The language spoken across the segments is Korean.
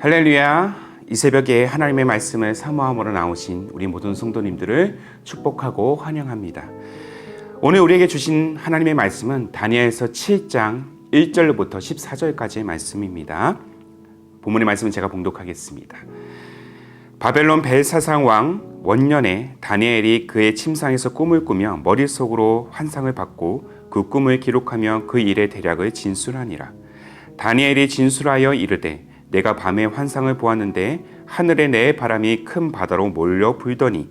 할렐루야. 이 새벽에 하나님의 말씀을 사모함으로 나오신 우리 모든 성도님들을 축복하고 환영합니다. 오늘 우리에게 주신 하나님의 말씀은 다니엘서 7장 1절부터 14절까지의 말씀입니다. 본문의 말씀은 제가 봉독하겠습니다. 바벨론 벨사상 왕 원년에 다니엘이 그의 침상에서 꿈을 꾸며 머릿속으로 환상을 받고 그 꿈을 기록하며 그 일의 대략을 진술하니라. 다니엘이 진술하여 이르되 내가 밤에 환상을 보았는데 하늘에 내 바람이 큰 바다로 몰려 불더니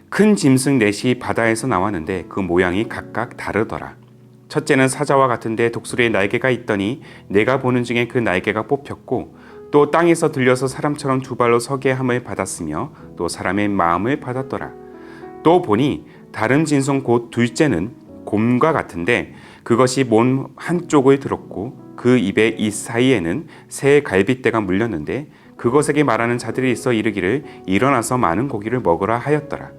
큰 짐승 넷이 바다에서 나왔는데 그 모양이 각각 다르더라. 첫째는 사자와 같은데 독수리의 날개가 있더니 내가 보는 중에 그 날개가 뽑혔고 또 땅에서 들려서 사람처럼 두 발로 서게 함을 받았으며 또 사람의 마음을 받았더라. 또 보니 다른 짐승 곧 둘째는 곰과 같은데 그것이 몸 한쪽을 들었고 그 입의 이 사이에는 새 갈빗대가 물렸는데 그것에게 말하는 자들이 있어 이르기를 일어나서 많은 고기를 먹으라 하였더라.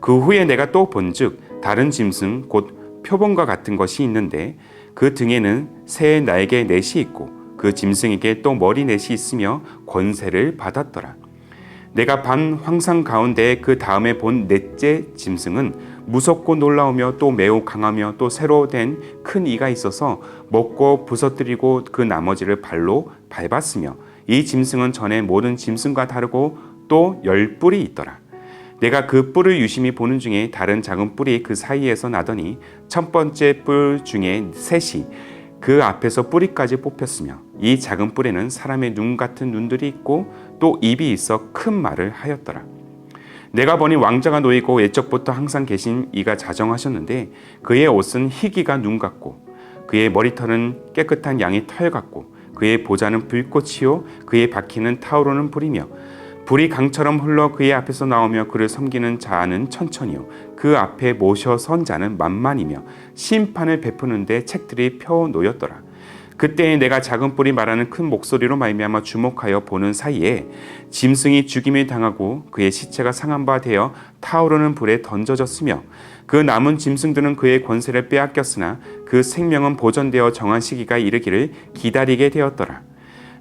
그 후에 내가 또 본즉 다른 짐승 곧 표범과 같은 것이 있는데 그 등에는 새 날개 넷이 있고 그 짐승에게 또 머리 넷이 있으며 권세를 받았더라. 내가 밤 황상 가운데 그 다음에 본 넷째 짐승은 무섭고 놀라우며 또 매우 강하며 또 새로 된 큰 이가 있어서 먹고 부서뜨리고 그 나머지를 발로 밟았으며 이 짐승은 전에 모든 짐승과 다르고 또 10뿔이 있더라. 내가 그 뿔을 유심히 보는 중에 다른 작은 뿔이 그 사이에서 나더니 첫 번째 뿔 중에 셋이 그 앞에서 뿌리까지 뽑혔으며 이 작은 뿔에는 사람의 눈 같은 눈들이 있고 또 입이 있어 큰 말을 하였더라. 내가 보니 왕자가 놓이고 옛적부터 항상 계신 이가 자정하셨는데 그의 옷은 희기가 눈 같고 그의 머리털은 깨끗한 양의 털 같고 그의 보좌는 불꽃이요 그의 바퀴는 타오르는 불이며 불이 강처럼 흘러 그의 앞에서 나오며 그를 섬기는 자는 천천히요 그 앞에 모셔 선 자는 만만이며 심판을 베푸는데 책들이 펴 놓였더라. 그때에 내가 작은 뿔이 말하는 큰 목소리로 말미암아 주목하여 보는 사이에 짐승이 죽임을 당하고 그의 시체가 상한 바 되어 타오르는 불에 던져졌으며 그 남은 짐승들은 그의 권세를 빼앗겼으나 그 생명은 보존되어 정한 시기가 이르기를 기다리게 되었더라.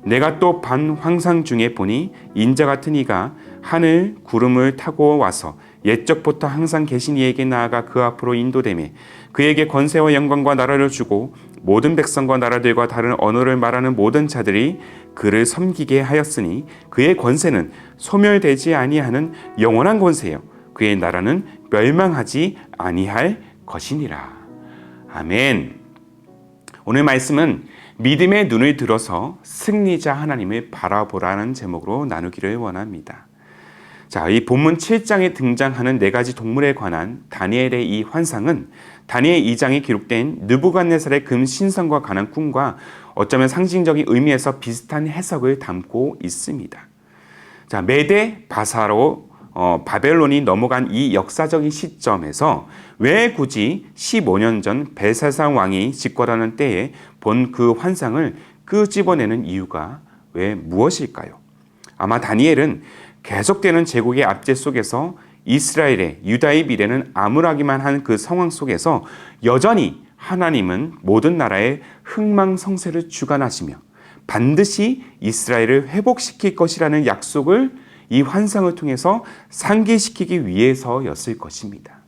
내가 또 반 황상 중에 보니 인자 같은 이가 하늘 구름을 타고 와서 옛적부터 항상 계신 이에게 나아가 그 앞으로 인도되매 그에게 권세와 영광과 나라를 주고 모든 백성과 나라들과 다른 언어를 말하는 모든 자들이 그를 섬기게 하였으니 그의 권세는 소멸되지 아니하는 영원한 권세요 그의 나라는 멸망하지 아니할 것이니라. 아멘. 오늘 말씀은 믿음의 눈을 들어서 승리자 하나님을 바라보라는 제목으로 나누기를 원합니다. 자, 이 본문 7장에 등장하는 네 가지 동물에 관한 다니엘의 이 환상은 다니엘 2장에 기록된 느부갓네살의 금 신성과 관한 꿈과 어쩌면 상징적인 의미에서 비슷한 해석을 담고 있습니다. 자, 메데 바사로 바벨론이 넘어간 이 역사적인 시점에서 왜 굳이 15년 전 벨사상 왕이 집권하는 때에 본 그 환상을 끄집어내는 이유가 왜 무엇일까요? 아마 다니엘은 계속되는 제국의 압제 속에서 이스라엘의 유다의 미래는 암울하기만 한 그 상황 속에서 여전히 하나님은 모든 나라의 흥망성쇠를 주관하시며 반드시 이스라엘을 회복시킬 것이라는 약속을 이 환상을 통해서 상기시키기 위해서였을 것입니다.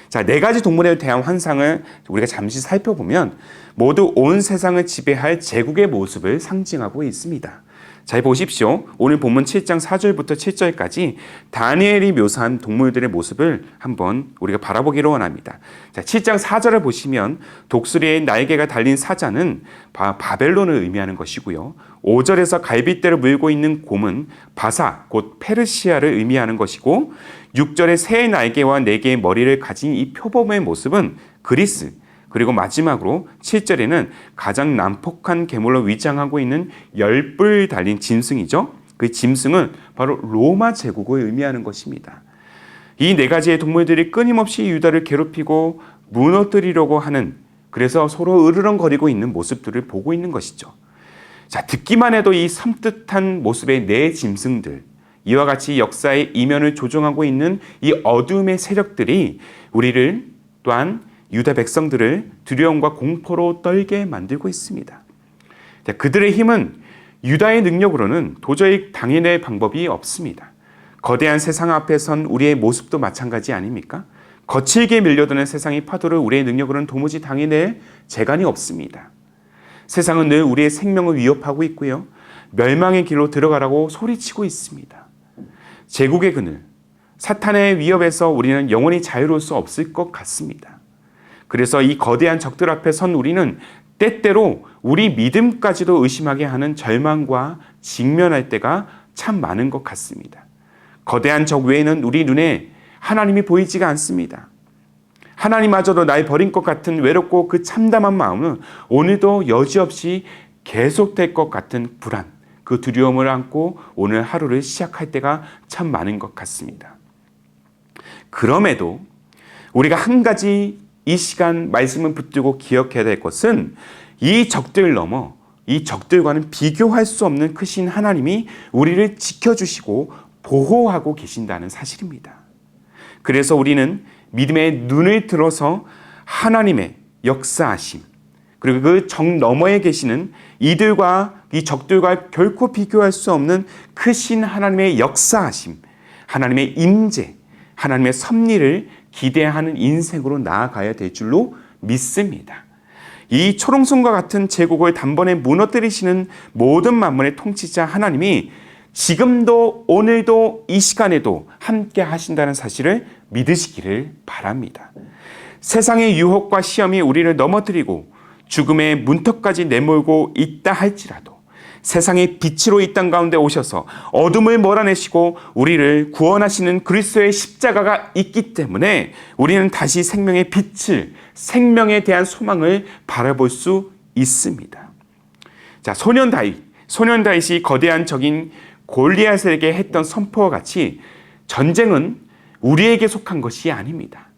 자, 네 가지 동물에 대한 환상을 우리가 잠시 살펴보면 모두 온 세상을 지배할 제국의 모습을 상징하고 있습니다. 잘 보십시오. 오늘 본문 7장 4절부터 7절까지 다니엘이 묘사한 동물들의 모습을 한번 우리가 바라보기를 원합니다. 자, 7장 4절을 보시면 독수리의 날개가 달린 사자는 바벨론을 의미하는 것이고요. 5절에서 갈빗대를 물고 있는 곰은 바사, 곧 페르시아를 의미하는 것이고 6절에 새의 날개와 4개의 머리를 가진 이 표범의 모습은 그리스, 그리고 마지막으로 7절에는 가장 난폭한 괴물로 위장하고 있는 10뿔 달린 짐승이죠. 그 짐승은 바로 로마 제국을 의미하는 것입니다. 이 네 가지의 동물들이 끊임없이 유다를 괴롭히고 무너뜨리려고 하는, 그래서 서로 으르렁거리고 있는 모습들을 보고 있는 것이죠. 자, 듣기만 해도 이 섬뜩한 모습의 네 짐승들, 이와 같이 역사의 이면을 조종하고 있는 이 어둠의 세력들이 우리를 또한 유다 백성들을 두려움과 공포로 떨게 만들고 있습니다. 그들의 힘은 유다의 능력으로는 도저히 당해낼 방법이 없습니다. 거대한 세상 앞에 선 우리의 모습도 마찬가지 아닙니까? 거칠게 밀려드는 세상의 파도를 우리의 능력으로는 도무지 당해낼 재간이 없습니다. 세상은 늘 우리의 생명을 위협하고 있고요. 멸망의 길로 들어가라고 소리치고 있습니다. 제국의 그늘, 사탄의 위협에서 우리는 영원히 자유로울 수 없을 것 같습니다. 그래서 이 거대한 적들 앞에 선 우리는 때때로 우리 믿음까지도 의심하게 하는 절망과 직면할 때가 참 많은 것 같습니다. 거대한 적 외에는 우리 눈에 하나님이 보이지가 않습니다. 하나님마저도 날 버린 것 같은 외롭고 그 참담한 마음은 오늘도 여지없이 계속될 것 같은 불안, 그 두려움을 안고 오늘 하루를 시작할 때가 참 많은 것 같습니다. 그럼에도 우리가 한 가지 이 시간 말씀을 붙들고 기억해야 될 것은 이 적들 넘어 이 적들과는 비교할 수 없는 크신 하나님이 우리를 지켜주시고 보호하고 계신다는 사실입니다. 그래서 우리는 믿음의 눈을 들어서 하나님의 역사하심, 그리고 그 적 너머에 계시는 이들과 이 적들과 결코 비교할 수 없는 크신 하나님의 역사하심, 하나님의 임재, 하나님의 섭리를 기대하는 인생으로 나아가야 될 줄로 믿습니다. 이 초롱성과 같은 제국을 단번에 무너뜨리시는 모든 만물의 통치자 하나님이 지금도 오늘도 이 시간에도 함께 하신다는 사실을 믿으시기를 바랍니다. 세상의 유혹과 시험이 우리를 넘어뜨리고 죽음의 문턱까지 내몰고 있다 할지라도 세상의 빛으로 이 땅 가운데 오셔서 어둠을 몰아내시고 우리를 구원하시는 그리스도의 십자가가 있기 때문에 우리는 다시 생명의 빛을, 생명에 대한 소망을 바라볼 수 있습니다. 자, 소년 다윗이 거대한 적인 골리앗에게 했던 선포와 같이 전쟁은 우리에게 속한 것이 아닙니다.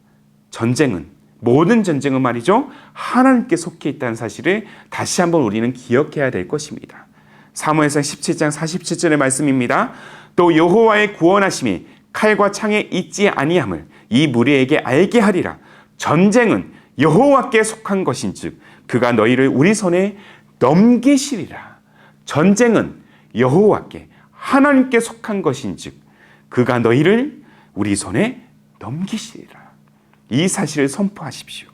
모든 전쟁은 말이죠, 하나님께 속해 있다는 사실을 다시 한번 우리는 기억해야 될 것입니다. 사무엘상 17장 47절의 말씀입니다. 또 여호와의 구원하심이 칼과 창에 있지 아니함을 이 무리에게 알게 하리라. 전쟁은 여호와께 속한 것인즉 그가 너희를 우리 손에 넘기시리라. 전쟁은 여호와께, 하나님께 속한 것인즉 그가 너희를 우리 손에 넘기시리라. 이 사실을 선포하십시오.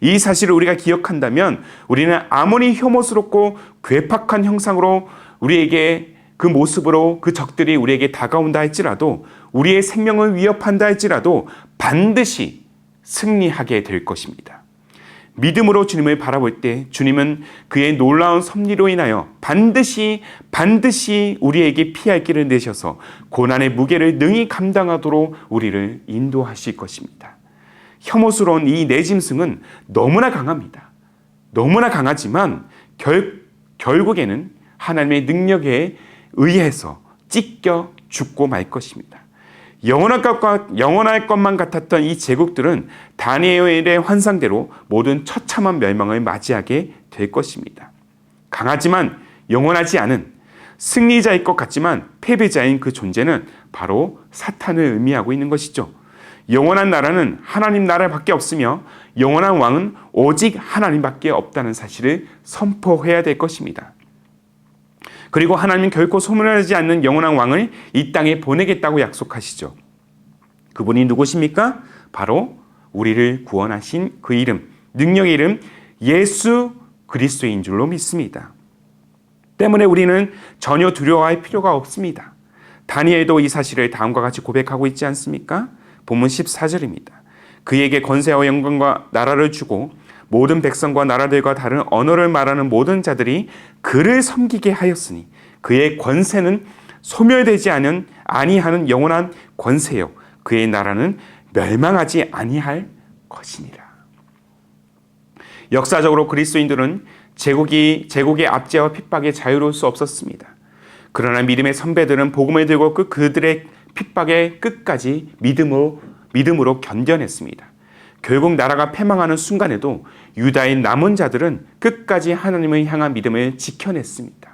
이 사실을 우리가 기억한다면 우리는 아무리 혐오스럽고 괴팍한 형상으로 우리에게 그 모습으로 그 적들이 우리에게 다가온다 할지라도, 우리의 생명을 위협한다 할지라도 반드시 승리하게 될 것입니다. 믿음으로 주님을 바라볼 때 주님은 그의 놀라운 섭리로 인하여 반드시 우리에게 피할 길을 내셔서 고난의 무게를 능히 감당하도록 우리를 인도하실 것입니다. 혐오스러운 이 내짐승은 너무나 강합니다. 너무나 강하지만 결국에는 하나님의 능력에 의해서 찢겨 죽고 말 것입니다. 영원할 것만 같았던 이 제국들은 다니엘의 환상대로 모든 처참한 멸망을 맞이하게 될 것입니다. 강하지만 영원하지 않은 승리자일 것 같지만 패배자인 그 존재는 바로 사탄을 의미하고 있는 것이죠. 영원한 나라는 하나님 나라밖에 없으며 영원한 왕은 오직 하나님밖에 없다는 사실을 선포해야 될 것입니다. 그리고 하나님은 결코 소멸하지 않는 영원한 왕을 이 땅에 보내겠다고 약속하시죠. 그분이 누구십니까? 바로 우리를 구원하신 그 이름, 능력의 이름 예수 그리스도인 줄로 믿습니다. 때문에 우리는 전혀 두려워할 필요가 없습니다. 다니엘도 이 사실을 다음과 같이 고백하고 있지 않습니까? 본문 14절입니다. 그에게 권세와 영광과 나라를 주고 모든 백성과 나라들과 다른 언어를 말하는 모든 자들이 그를 섬기게 하였으니 그의 권세는 소멸되지 아니하는 영원한 권세요 그의 나라는 멸망하지 아니할 것이니라. 역사적으로 그리스도인들은 제국의 압제와 핍박에 자유로울 수 없었습니다. 그러나 믿음의 선배들은 복음을 들고 그들의 핍박에 끝까지 믿음으로 견뎌냈습니다. 결국 나라가 패망하는 순간에도 유다의 남은 자들은 끝까지 하나님을 향한 믿음을 지켜냈습니다.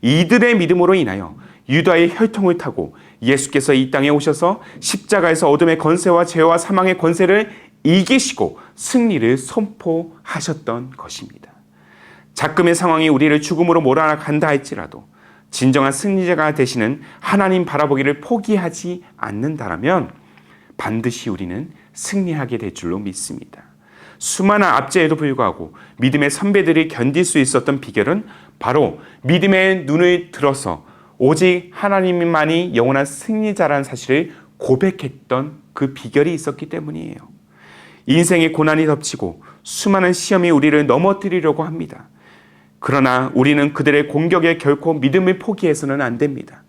이들의 믿음으로 인하여 유다의 혈통을 타고 예수께서 이 땅에 오셔서 십자가에서 어둠의 권세와 죄와 사망의 권세를 이기시고 승리를 선포하셨던 것입니다. 작금의 상황이 우리를 죽음으로 몰아간다 할지라도 진정한 승리자가 되시는 하나님 바라보기를 포기하지 않는다라면 반드시 우리는 승리하게 될 줄로 믿습니다. 수많은 압제에도 불구하고 믿음의 선배들이 견딜 수 있었던 비결은 바로 믿음의 눈을 들어서 오직 하나님만이 영원한 승리자라는 사실을 고백했던 그 비결이 있었기 때문이에요. 인생의 고난이 덮치고 수많은 시험이 우리를 넘어뜨리려고 합니다. 그러나 우리는 그들의 공격에 결코 믿음을 포기해서는 안 됩니다.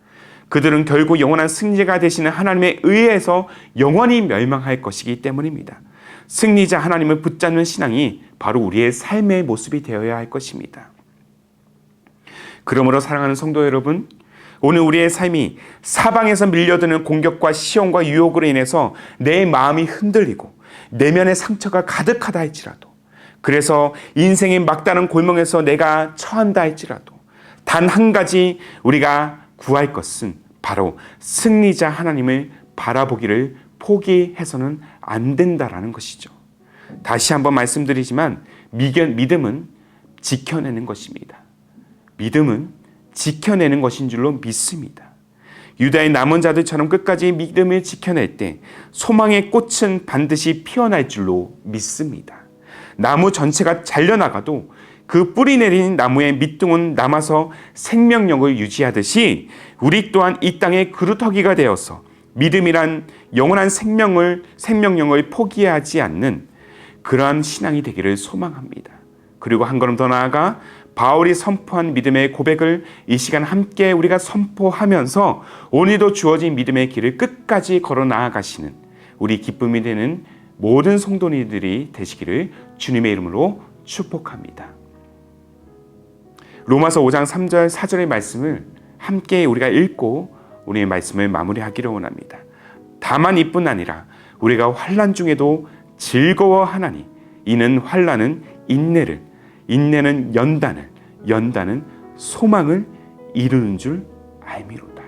그들은 결국 영원한 승리자가 되시는 하나님에 의해서 영원히 멸망할 것이기 때문입니다. 승리자 하나님을 붙잡는 신앙이 바로 우리의 삶의 모습이 되어야 할 것입니다. 그러므로 사랑하는 성도 여러분, 오늘 우리의 삶이 사방에서 밀려드는 공격과 시험과 유혹으로 인해서 내 마음이 흔들리고 내면의 상처가 가득하다 할지라도, 그래서 인생의 막다른 골목에서 내가 처한다 할지라도 단 한 가지 우리가 구할 것은 바로 승리자 하나님을 바라보기를 포기해서는 안 된다라는 것이죠. 다시 한번 말씀드리지만 믿음은 지켜내는 것입니다. 믿음은 지켜내는 것인 줄로 믿습니다. 유다의 남은 자들처럼 끝까지 믿음을 지켜낼 때 소망의 꽃은 반드시 피어날 줄로 믿습니다. 나무 전체가 잘려나가도 그 뿌리 내린 나무의 밑둥은 남아서 생명력을 유지하듯이 우리 또한 이 땅의 그루터기가 되어서 믿음이란 영원한 생명력을 포기하지 않는 그러한 신앙이 되기를 소망합니다. 그리고 한 걸음 더 나아가 바울이 선포한 믿음의 고백을 이 시간 함께 우리가 선포하면서 오늘도 주어진 믿음의 길을 끝까지 걸어 나아가시는 우리 기쁨이 되는 모든 성도님들이 되시기를 주님의 이름으로 축복합니다. 로마서 5장 3절 4절의 말씀을 함께 우리가 읽고 우리의 말씀을 마무리하기를 원합니다. 다만 이뿐 아니라 우리가 환난 중에도 즐거워하나니 이는 환난은 인내를, 인내는 연단을, 연단은 소망을 이루는 줄 알미로다.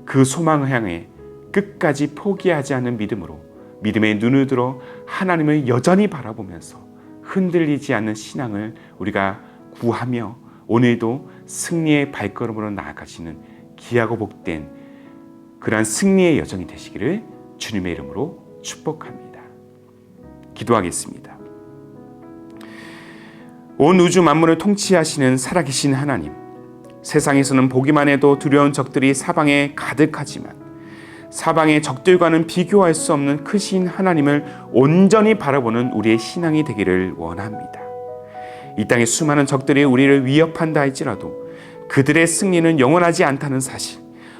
그 소망을 향해 끝까지 포기하지 않는 믿음으로 믿음의 눈을 들어 하나님을 여전히 바라보면서 흔들리지 않는 신앙을 우리가 구하며 오늘도 승리의 발걸음으로 나아가시는 귀하고 복된 그러한 승리의 여정이 되시기를 주님의 이름으로 축복합니다. 기도하겠습니다. 온 우주 만물을 통치하시는 살아계신 하나님, 세상에서는 보기만 해도 두려운 적들이 사방에 가득하지만 사방의 적들과는 비교할 수 없는 크신 하나님을 온전히 바라보는 우리의 신앙이 되기를 원합니다. 이 땅의 수많은 적들이 우리를 위협한다 할지라도 그들의 승리는 영원하지 않다는 사실,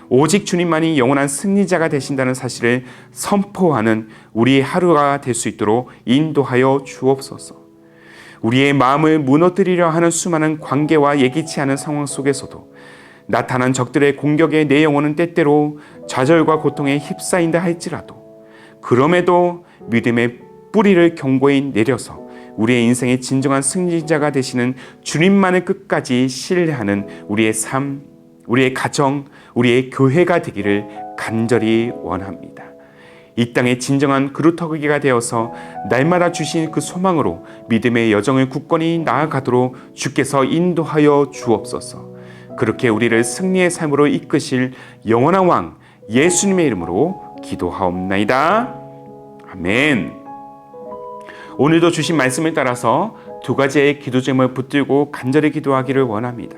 오직 주님만이 영원한 승리자가 되신다는 사실을 선포하는 우리의 하루가 될 수 있도록 인도하여 주옵소서. 우리의 마음을 무너뜨리려 하는 수많은 관계와 예기치 않은 상황 속에서도 나타난 적들의 공격에 내 영혼은 때때로 좌절과 고통에 휩싸인다 할지라도 그럼에도 믿음의 뿌리를 견고히 내려서 우리의 인생의 진정한 승리자가 되시는 주님만을 끝까지 신뢰하는 우리의 삶, 우리의 가정, 우리의 교회가 되기를 간절히 원합니다. 이 땅의 진정한 그루터기가 되어서 날마다 주신 그 소망으로 믿음의 여정을 굳건히 나아가도록 주께서 인도하여 주옵소서. 그렇게 우리를 승리의 삶으로 이끄실 영원한 왕 예수님의 이름으로 기도하옵나이다. 아멘. 오늘도 주신 말씀을 따라서 두 가지의 기도 제목을 붙들고 간절히 기도하기를 원합니다.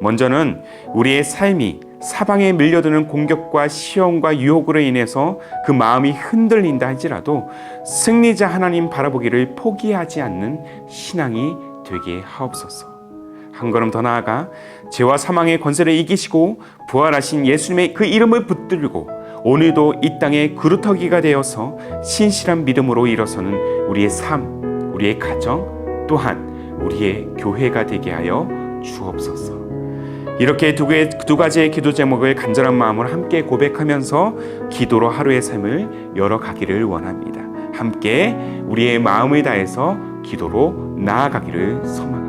먼저는 우리의 삶이 사방에 밀려드는 공격과 시험과 유혹으로 인해서 그 마음이 흔들린다 할지라도 승리자 하나님 바라보기를 포기하지 않는 신앙이 되게 하옵소서. 한 걸음 더 나아가 죄와 사망의 권세를 이기시고 부활하신 예수님의 그 이름을 붙들고 오늘도 이 땅의 그루터기가 되어서 신실한 믿음으로 일어서는 우리의 삶, 우리의 가정, 또한 우리의 교회가 되게 하여 주옵소서. 이렇게 두 가지의 기도 제목을 간절한 마음으로 함께 고백하면서 기도로 하루의 삶을 열어가기를 원합니다. 함께 우리의 마음을 다해서 기도로 나아가기를 소망합니다.